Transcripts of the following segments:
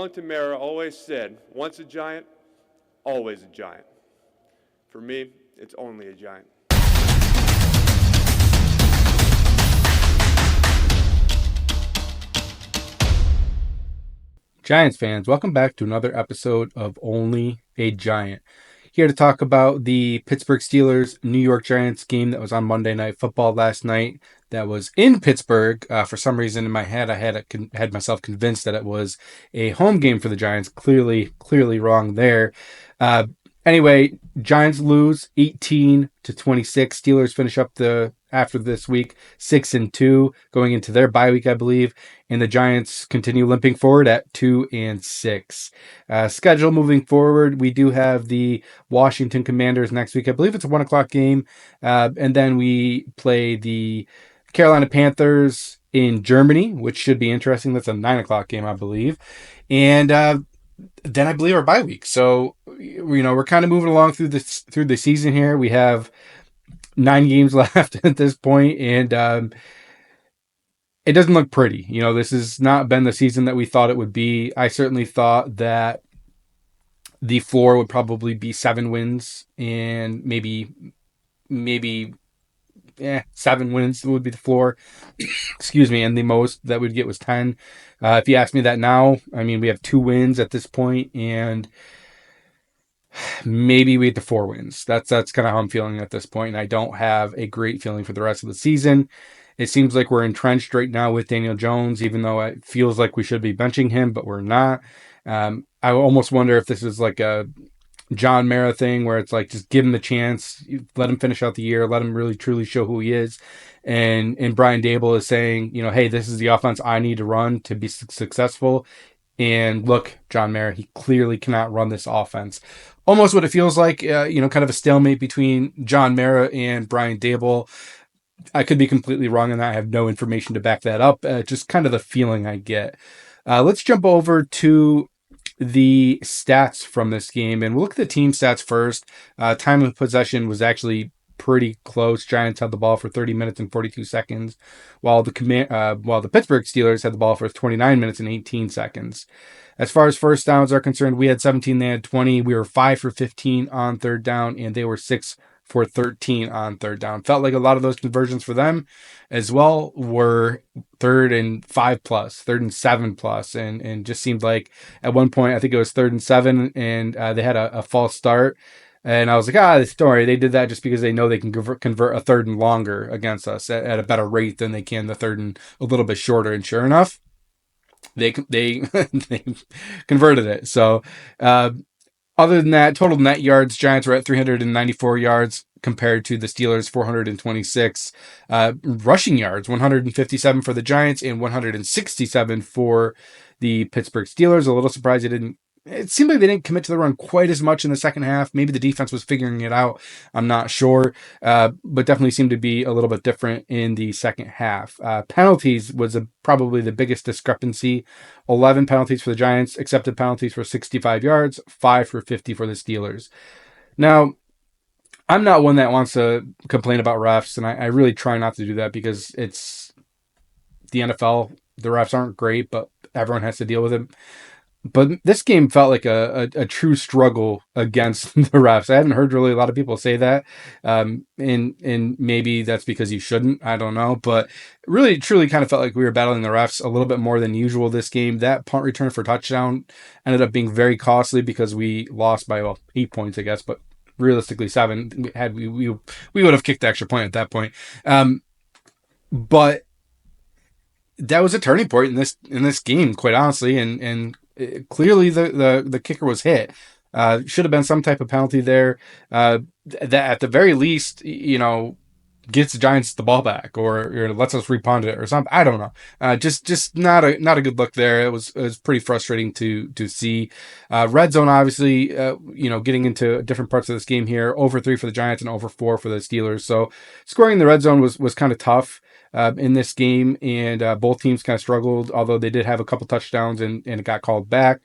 Wellington Mara always said, once a giant, always a giant. For me, it's only a giant. Giants fans, welcome back to another episode of Only a Giant. Here to talk about the Pittsburgh Steelers New York Giants game that was on Monday Night Football last night. That was in Pittsburgh. For some reason in my head, I had myself convinced that it was a home game for the Giants. Clearly wrong there. Uh, anyway, Giants lose 18-26. Steelers finish up after this week 6-2, going into their bye week, I believe. And the Giants continue limping forward at 2-6. Schedule moving forward, we do have the Washington Commanders next week. I believe it's a 1:00 game. And then we play the Carolina Panthers in Germany, which should be interesting. That's a 9:00 game, I believe. And then I believe our bye week. So, we're kind of moving along through the season here. We have 9 games left at this point, and it doesn't look pretty. This has not been the season that we thought it would be. I certainly thought that the floor would probably be 7 wins, and maybe 7 wins would be the floor. Excuse me, and the most that we'd get was 10. If you ask me that now, we have 2 wins at this point, and maybe we get to 4 wins. That's kind of how I'm feeling at this point, and I don't have a great feeling for the rest of the season. It seems like we're entrenched right now with Daniel Jones, even though it feels like we should be benching him, but we're not. I almost wonder if this is like a John Mara thing where it's like, just give him the chance, let him finish out the year, let him really truly show who he is. And Brian Daboll is saying, hey, this is the offense I need to run to be successful. And look, John Mara, he clearly cannot run this offense. Almost what it feels like, kind of a stalemate between John Mara and Brian Daboll. I could be completely wrong on that. I have no information to back that up. Just kind of the feeling I get. Let's jump over to the stats from this game, and we'll look at the team stats first. Time of possession was actually pretty close. Giants had the ball for 30 minutes and 42 seconds, while the Pittsburgh Steelers had the ball for 29 minutes and 18 seconds. As far as first downs are concerned, we had 17, they had 20. We were 5 for 15 on third down, and they were 6 for 13 on third down. Felt like a lot of those conversions for them as well were 3rd and 5 plus, 3rd and 7 plus, and just seemed like at one point, I think it was 3rd and 7, and they had a false start. And I was like, don't worry, they did that just because they know they can convert a 3rd and longer against us at a better rate than they can the 3rd and a little bit shorter. And sure enough, they they converted it. So, other than that, total net yards, Giants were at 394 yards compared to the Steelers' 426. Rushing yards, 157 for the Giants and 167 for the Pittsburgh Steelers. A little surprised it seemed like they didn't commit to the run quite as much in the second half. Maybe the defense was figuring it out. I'm not sure, but definitely seemed to be a little bit different in the second half. Penalties was probably the biggest discrepancy. 11 penalties for the Giants, accepted penalties for 65 yards, 5 for 50 for the Steelers. Now, I'm not one that wants to complain about refs, and I really try not to do that because it's the NFL. The refs aren't great, but everyone has to deal with it. But this game felt like a true struggle against the refs. I haven't heard really a lot of people say that. And maybe that's because you shouldn't. I don't know. But really, truly kind of felt like we were battling the refs a little bit more than usual this game. That punt return for touchdown ended up being very costly because we lost by, 8 points, I guess. But realistically, 7. We would have kicked the extra point at that point. But that was a turning point in this game, quite honestly. And clearly the kicker was hit. Should have been some type of penalty there that at the very least, gets the Giants the ball back or lets us repunt it or something. I don't know. Just not a good look there. It was pretty frustrating to see. Red zone, obviously, getting into different parts of this game here. Over 3 for the Giants and over 4 for the Steelers. So scoring in the red zone was kind of tough in this game, and both teams kind of struggled, although they did have a couple touchdowns and it got called back.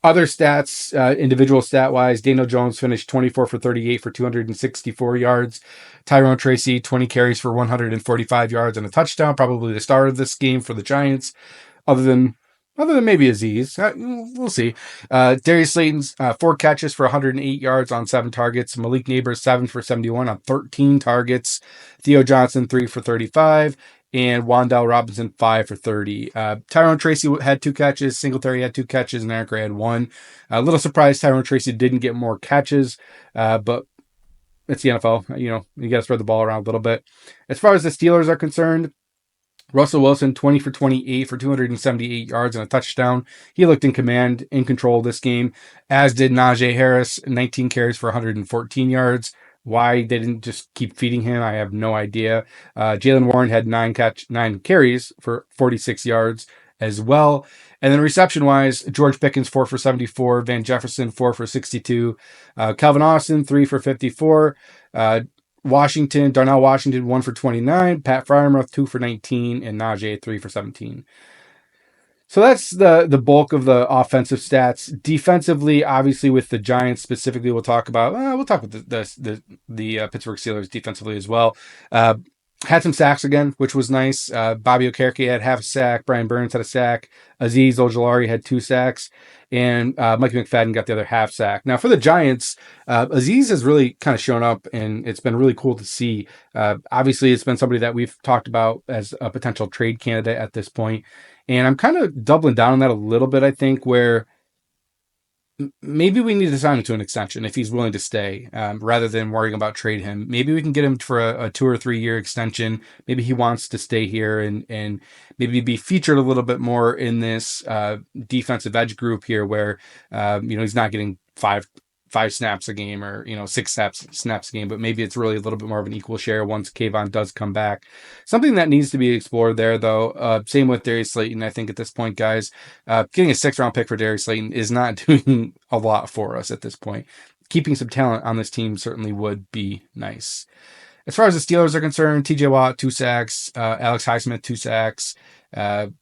Other stats, individual stat-wise, Daniel Jones finished 24 for 38 for 264 yards. Tyrone Tracy, 20 carries for 145 yards and a touchdown, probably the star of this game for the Giants. Other than Other than maybe Aziz. We'll see. Darius Slayton's 4 catches for 108 yards on 7 targets. Malik Neighbors 7 for 71 on 13 targets. Theo Johnson 3 for 35. And Wandell Robinson 5 for 30. Tyrone Tracy had 2 catches. Singletary had 2 catches. And Eric Gray had one. A little surprised Tyrone Tracy didn't get more catches. But it's the NFL. You got to spread the ball around a little bit. As far as the Steelers are concerned, Russell Wilson, 20 for 28 for 278 yards and a touchdown. He looked in command, in control this game, as did Najee Harris, 19 carries for 114 yards. Why they didn't just keep feeding him, I have no idea. Jalen Warren had 9 carries for 46 yards as well. And then reception-wise, George Pickens, 4 for 74. Van Jefferson, 4 for 62. Calvin Austin, 3 for 54. Darnell Washington, 1 for 29. Pat Freiermuth, 2 for 19. And Najee, 3 for 17. So that's the bulk of the offensive stats. Defensively, obviously, with the Giants specifically, we'll talk about the Pittsburgh Steelers defensively as well. Had some sacks again, which was nice. Bobby Okereke had half a sack. Brian Burns had a sack. Azeez Ojulari had 2 sacks. And Mike McFadden got the other half sack. Now, for the Giants, Azeez has really kind of shown up, and it's been really cool to see. Obviously, it's been somebody that we've talked about as a potential trade candidate at this point. And I'm kind of doubling down on that a little bit, I think, where maybe we need to sign him to an extension if he's willing to stay, rather than worrying about trade him. Maybe we can get him for a 2 or 3 year extension. Maybe he wants to stay here and maybe be featured a little bit more in this defensive edge group here, where he's not getting five snaps a game, or 6 snaps a game, but maybe it's really a little bit more of an equal share once Kayvon does come back. Something that needs to be explored there, though. Same with Darius Slayton. I think at this point, guys, getting a 6th-round pick for Darius Slayton is not doing a lot for us at this point. Keeping some talent on this team certainly would be nice. As far as the Steelers are concerned, TJ Watt, 2 sacks. Alex Highsmith, 2 sacks. That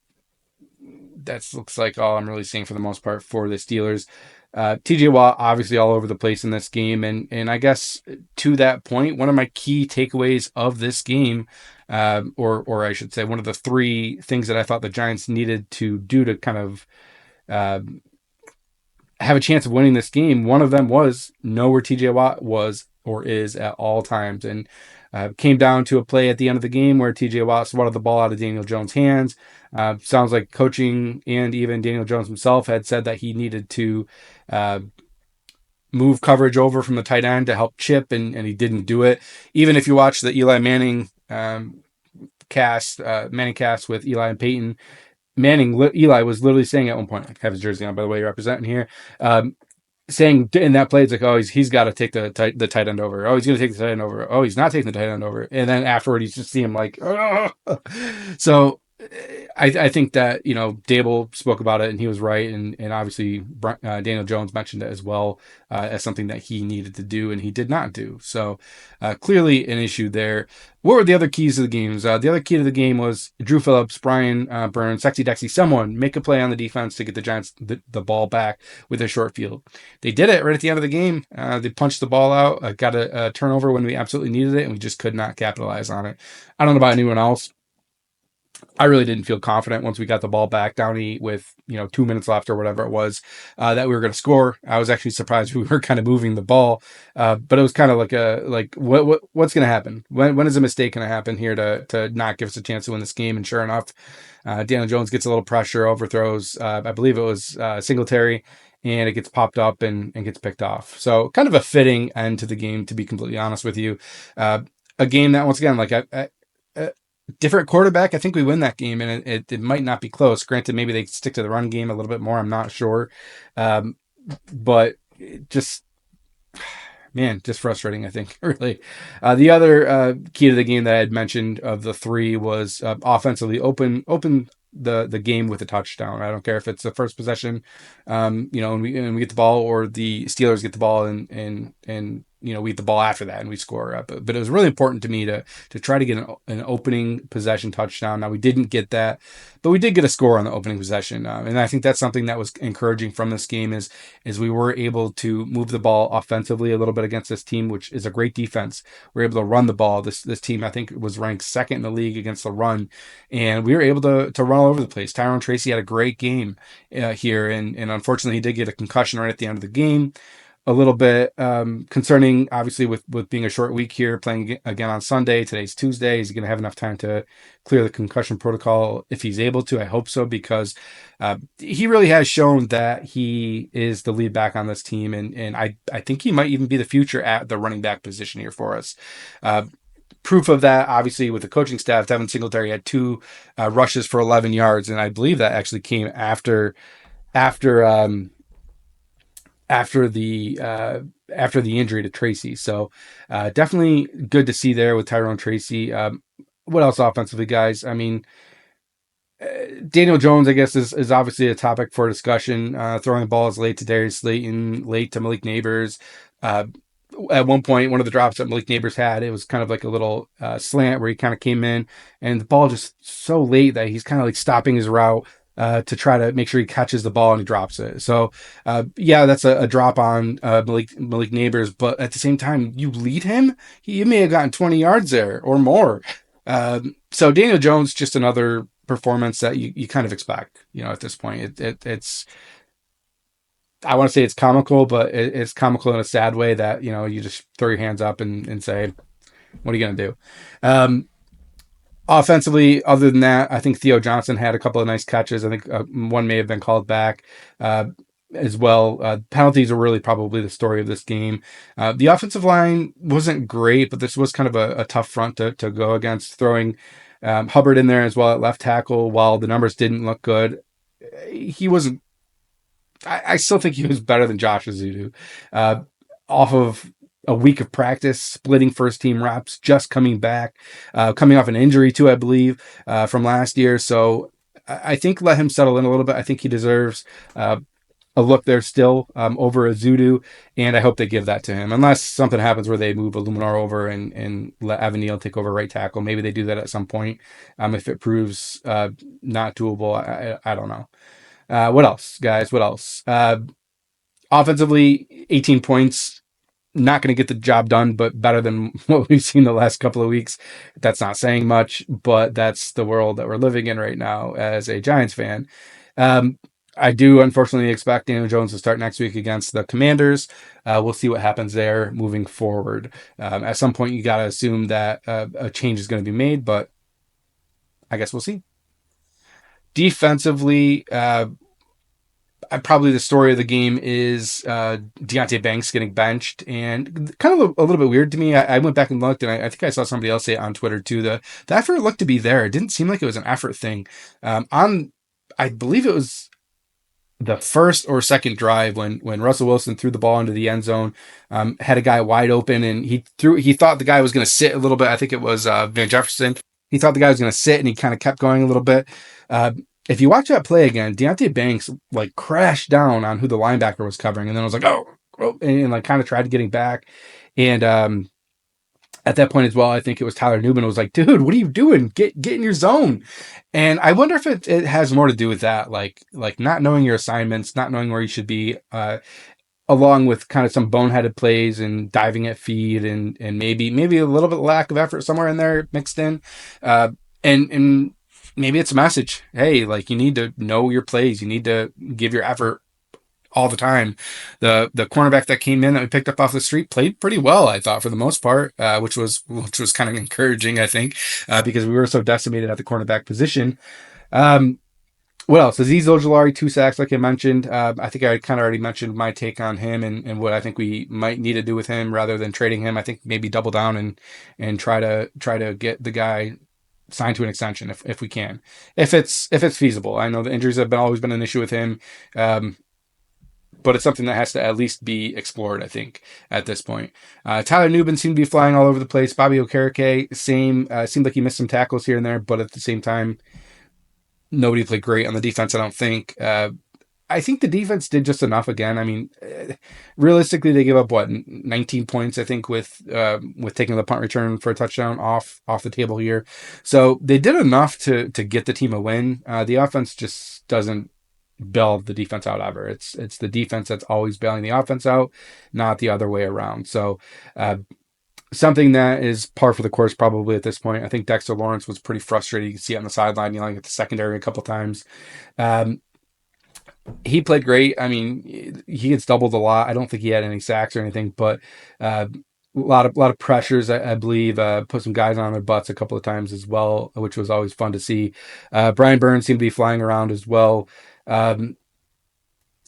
looks like all I'm really seeing for the most part for the Steelers. TJ Watt obviously all over the place in this game, and I guess to that point, one of my key takeaways of this game, or I should say, one of the 3 things that I thought the Giants needed to do to kind of have a chance of winning this game, one of them was know where TJ Watt was or is at all times, and came down to a play at the end of the game where TJ Watt swatted the ball out of Daniel Jones' hands. Sounds like coaching and even Daniel Jones himself had said that he needed to move coverage over from the tight end to help chip, and he didn't do it. Even if you watch the Eli Manning cast with Eli and Peyton, Eli was literally saying at one point, I have his jersey on, by the way, you're representing here, saying in that play, it's like, oh, he's got to take the tight end over. Oh, he's going to take the tight end over. Oh, he's not taking the tight end over. And then afterward, you just see him like, oh. So I think that, Dable spoke about it and he was right. And obviously Daniel Jones mentioned it as well, as something that he needed to do and he did not do. So clearly an issue there. What were the other keys to the games? The other key to the game was Drew Phillips, Brian Burns, Sexy Dexy, someone make a play on the defense to get the Giants the ball back with a short field. They did it right at the end of the game. They punched the ball out, got a turnover when we absolutely needed it, and we just could not capitalize on it. I don't know about anyone else. I really didn't feel confident once we got the ball back, Downey, with 2 minutes left or whatever it was, that we were going to score. I was actually surprised we were kind of moving the ball, but it was kind of like what's going to happen? When is a mistake going to happen here to not give us a chance to win this game? And sure enough, Daniel Jones gets a little pressure, overthrows. I believe it was Singletary, and it gets popped up and gets picked off. So kind of a fitting end to the game, to be completely honest with you. A game that, once again, like different quarterback, I think we win that game, and it might not be close. Granted, maybe they stick to the run game a little bit more. I'm not sure. But just frustrating, I think, really. The other key to the game that I had mentioned of the 3 was offensively open the game with a touchdown. I don't care if it's the first possession, and we get the ball, or the Steelers get the ball and we get the ball after that and we score. But it was really important to me to try to get an opening possession touchdown. Now we didn't get that, but we did get a score on the opening possession, and I think that's something that was encouraging from this game is we were able to move the ball offensively a little bit against this team, which is a great defense. We were able to run the ball. This team, I think, was ranked second in the league against the run, and we were able to run all over the place. Tyrone Tracy had a great game here, and unfortunately he did get a concussion right at the end of the game. A little bit concerning, obviously, with being a short week here, playing again on Sunday. Today's Tuesday. Is he going to have enough time to clear the concussion protocol if he's able to? I hope so, because he really has shown that he is the lead back on this team, and I think he might even be the future at the running back position here for us. Proof of that, obviously, with the coaching staff, Devin Singletary had 2 rushes for 11 yards, and I believe that actually came after the injury to Tracy. So definitely good to see there with Tyrone Tracy. What else offensively, guys? I mean, Daniel Jones, I guess, is obviously a topic for discussion. Throwing balls late to Darius Slayton, late to Malik Neighbors. At one point, one of the drops that Malik Neighbors had, it was kind of like a little slant where he kind of came in, and the ball just so late that he's kind of like stopping his route to try to make sure he catches the ball and he drops it. So, yeah, that's a drop on Malik Neighbors, but at the same time, you lead him, he may have gotten 20 yards there or more. So Daniel Jones, just another performance that you kind of expect, at this point. It's I want to say it's comical, but it's comical in a sad way that, you just throw your hands up and say, what are you going to do? Offensively, other than that, I think Theo Johnson had a couple of nice catches. I think one may have been called back as well. Penalties are really probably the story of this game. The offensive line wasn't great, but this was kind of a tough front to go against, throwing Hubbard in there as well at left tackle. While the numbers didn't look good, he wasn't. I still think he was better than Josh Azudu. Off of a week of practice, splitting first team reps, just coming back, coming off an injury too, I believe, from last year. So I think let him settle in a little bit. I think he deserves a look there still over Azudu, and I hope they give that to him. Unless something happens where they move Illuminar over and let Evan Neal take over right tackle. Maybe they do that at some point. If it proves not doable, I don't know. What else, guys? What else? Offensively, 18 points. Not going to get the job done, but better than what we've seen the last couple of weeks. That's not saying much, but that's the world that we're living in right now as a Giants fan. I do unfortunately expect Daniel Jones to start next week against the Commanders. We'll see what happens there moving forward. At some point, you got to assume that a change is going to be made, but I guess we'll see. Defensively, probably the story of the game is Deonte Banks getting benched, and kind of a little bit weird to me. I went back and looked, and I think I saw somebody else say it on Twitter too. The effort looked to be there. It didn't seem like it was an effort thing. I believe it was the first or second drive when Russell Wilson threw the ball into the end zone, had a guy wide open, and he thought the guy was going to sit a little bit. I think it was Van Jefferson. He thought the guy was going to sit, and he kind of kept going a little bit. If you watch that play again, Deonte Banks like crashed down on who the linebacker was covering, and then I was like, oh, and like kind of tried getting back. And at that point as well, I think it was Tyler Newman was like, dude, what are you doing? Get in your zone. And I wonder if it has more to do with that, like not knowing your assignments, not knowing where you should be, along with kind of some boneheaded plays and diving at feed and maybe a little bit lack of effort somewhere in there mixed in. And maybe it's a message. Hey, like you need to know your plays. You need to give your effort all the time. The cornerback that came in that we picked up off the street played pretty well, I thought, for the most part, which was kind of encouraging, I think, because we were so decimated at the cornerback position. What else? Azeez Ojulari, 2 sacks, like I mentioned. I think I kind of already mentioned my take on him and what I think we might need to do with him rather than trading him. I think maybe double down and try to get the guy signed to an extension if we can, if it's feasible. I know the injuries have always been an issue with him, but it's something that has to at least be explored, I think, at this point. Tyler Newman seemed to be flying all over the place. Bobby Okereke, same. Seemed like he missed some tackles here and there, but at the same time, nobody played great on the defense, I don't think. I think the defense did just enough again. I mean, realistically, they give up what 19 points, I think, with taking the punt return for a touchdown off the table here. So they did enough to get the team a win. The offense just doesn't bail the defense out ever. It's the defense that's always bailing the offense out, not the other way around. So uh, something that is par for the course probably at this point. I think Dexter Lawrence was pretty frustrated. You can see it on the sideline yelling at the secondary a couple times. Um, he played great. I mean, he gets doubled a lot. I don't think he had any sacks or anything, but a lot of pressures. I believe put some guys on their butts a couple of times as well, which was always fun to see. Brian Burns seemed to be flying around as well. Um,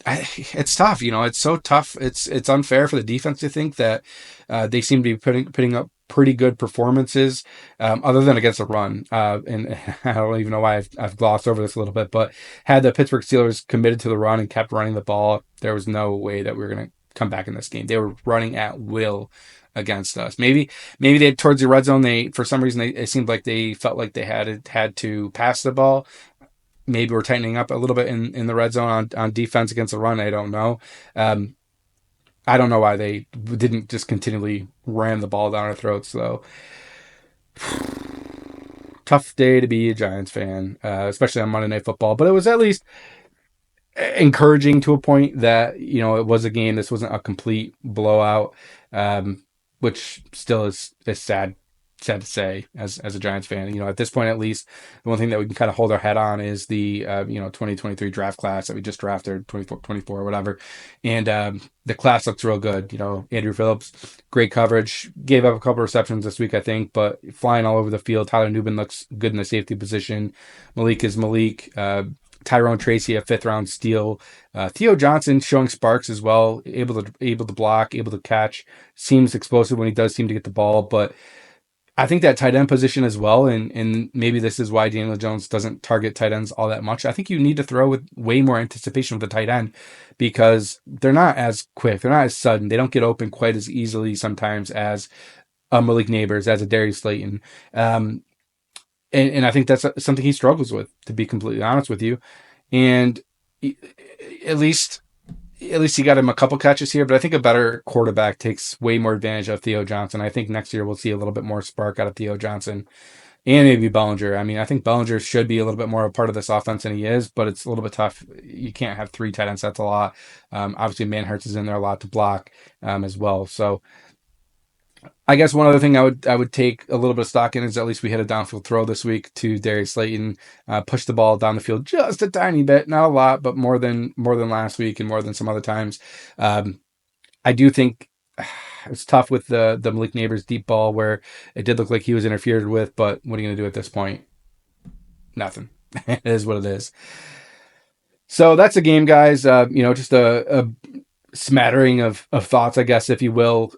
it's tough, it's so tough. It's unfair for the defense to think that they seem to be putting up pretty good performances, other than against the run. And I don't even know why I've glossed over this a little bit, but had the Pittsburgh Steelers committed to the run and kept running the ball, there was no way that we were going to come back in this game. They were running at will against us. Maybe they towards the red zone. They for some reason it seemed like they felt like they had to pass the ball. Maybe we're tightening up a little bit in the red zone on defense against the run. I don't know. Um, I don't know why they didn't just continually ram the ball down our throats, though. Tough day to be a Giants fan, especially on Monday Night Football. But it was at least encouraging to a point that it was a game. This wasn't a complete blowout, um, which still is sad to say as a Giants fan. At this point, at least the one thing that we can kind of hold our head on is the 2023 draft class that we just drafted, 24 or whatever, and the class looks real good. Andrew Phillips, great coverage, gave up a couple receptions this week, I think, but flying all over the field. Tyler Nubin looks good in the safety position. Malik is Malik. Tyrone Tracy, a fifth round steal. Theo Johnson showing sparks as well, able to block, able to catch, seems explosive when he does seem to get the ball. But I think that tight end position as well, and maybe this is why Daniel Jones doesn't target tight ends all that much. I think you need to throw with way more anticipation with the tight end because they're not as quick, they're not as sudden, they don't get open quite as easily sometimes as a Malik Neighbors, as a Darius Slayton. Um, and I think that's something he struggles with, to be completely honest with you. And at least he got him a couple catches here, but I think a better quarterback takes way more advantage of Theo Johnson. I think next year we'll see a little bit more spark out of Theo Johnson and maybe Bellinger. I mean, I think Bellinger should be a little bit more a part of this offense than he is, but it's a little bit tough. You can't have three tight ends. That's a lot. Obviously, Manhurts is in there a lot to block as well. So I guess one other thing I would take a little bit of stock in is at least we hit a downfield throw this week to Darius Slayton, pushed the ball down the field just a tiny bit, not a lot, but more than last week and more than some other times. I do think it's tough with the Malik Neighbors deep ball where it did look like he was interfered with, but what are you going to do at this point? Nothing. It is what it is. So that's a game, guys. Just a smattering of thoughts, I guess, if you will.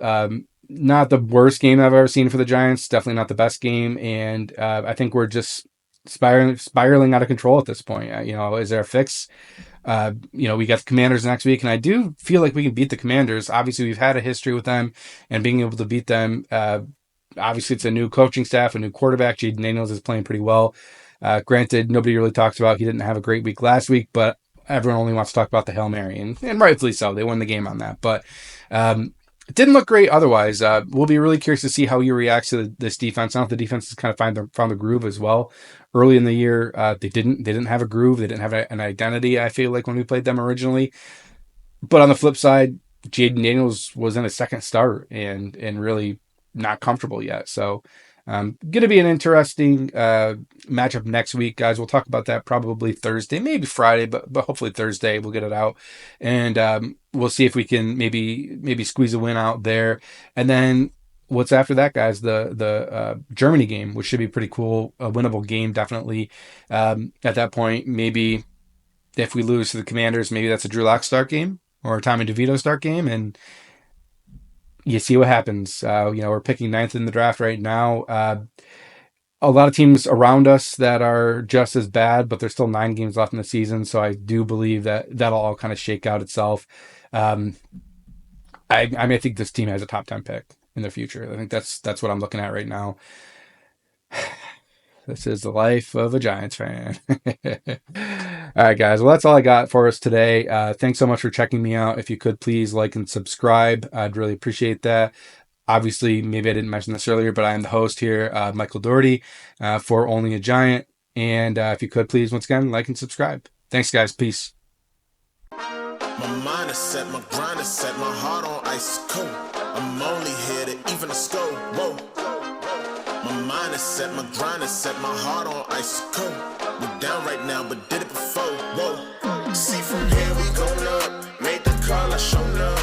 Not the worst game I've ever seen for the Giants. Definitely not the best game, and I think we're just spiraling out of control at this point. Is there a fix? We got the Commanders next week, and I do feel like we can beat the Commanders. Obviously, we've had a history with them, and being able to beat them. Obviously, it's a new coaching staff, a new quarterback. Jaden Daniels is playing pretty well. Granted, nobody really talks about he didn't have a great week last week, but everyone only wants to talk about the Hail Mary, and rightfully so. They won the game on that, but it didn't look great otherwise. We'll be really curious to see how he reacts to this defense. I don't know if the defense has kind of found the groove as well. Early in the year, they didn't have a groove. They didn't have an identity, I feel like, when we played them originally. But on the flip side, Jaden Daniels was in a second start and really not comfortable yet. So going to be an interesting matchup next week, guys. We'll talk about that probably Thursday, maybe Friday, but hopefully Thursday we'll get it out, and we'll see if we can maybe squeeze a win out there. And then what's after that, guys? The Germany game, which should be pretty cool, a winnable game, definitely. At that point, maybe if we lose to the Commanders, maybe that's a Drew Lock start game or a Tommy DeVito start game, and you see what happens. We're picking ninth in the draft right now. A lot of teams around us that are just as bad, but there's still 9 games left in the season. So I do believe that that'll all kind of shake out itself. Um, I think this team has a top 10 pick in the future. I think that's what I'm looking at right now. This is the life of a Giants fan. All right, guys. Well, that's all I got for us today. Thanks so much for checking me out. If you could please like and subscribe, I'd really appreciate that. Obviously, maybe I didn't mention this earlier, but I am the host here, Michael Doherty, for Only a Giant. And if you could please, once again, like and subscribe. Thanks, guys. Peace. My mind is set, my grind is set, my heart on ice cold. I'm only here to even a score. Whoa. My mind is set, my grind is set, my heart on ice cold. We down right now, but did it before. Whoa. See from here we going up, made the call, I shown up.